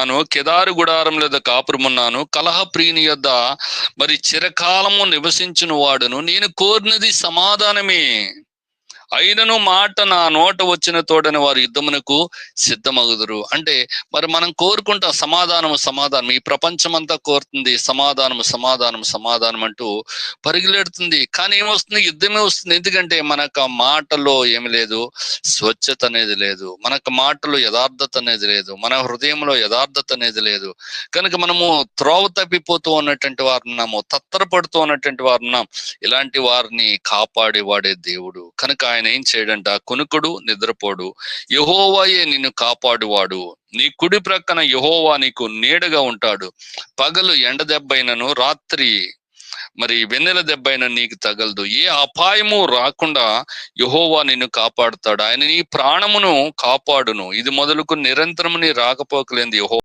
ఉన్నాను, కెదారు గుడారం లేదా కాపురమున్నాను, కలహ ప్రియుని యొద్ద మరి చిరకాలము నివసించిన వాడును, నేను కోరినది సమాధానమే. అయినను మాట నా నోట వచ్చిన తోడని వారు యుద్ధమునకు సిద్ధమగుదురు. అంటే మరి మనం కోరుకుంటాం సమాధానము సమాధానం. ఈ ప్రపంచం అంతా కోరుతుంది సమాధానము సమాధానం సమాధానం అంటూ పరిగెడుతుంది. కానీ ఏమొస్తుంది? యుద్ధమే వస్తుంది. ఎందుకంటే మనకు ఆ మాటలో ఏమి లేదు, స్వచ్ఛత అనేది లేదు. మనకు మాటలో యథార్థత అనేది లేదు. మన హృదయంలో యథార్థత అనేది లేదు. కనుక మనము త్రోవ తప్పిపోతూ ఉన్నటువంటి వారు ఉన్నాము, తత్తరపడుతూ ఉన్నటువంటి వారు ఉన్నాం. ఇలాంటి వారిని కాపాడేవాడే దేవుడు. కనుక ఆయన ఏం చేయడంట? కునుకుడు, నిద్రపోడు, యెహోవాయే నిన్ను కాపాడువాడు. నీ కుడి ప్రక్కన యెహోవా నీకు నీడగా ఉంటాడు. పగలు ఎండ దెబ్బైనను, రాత్రి మరి వెన్నెల దెబ్బైన నీకు తగలదు. ఏ అపాయము రాకుండా యెహోవా నిన్ను కాపాడుతాడు. ఆయన నీ ప్రాణమును కాపాడును. ఇది మొదలుకు నిరంతరము నీ రాకపోకలేంది యెహోవా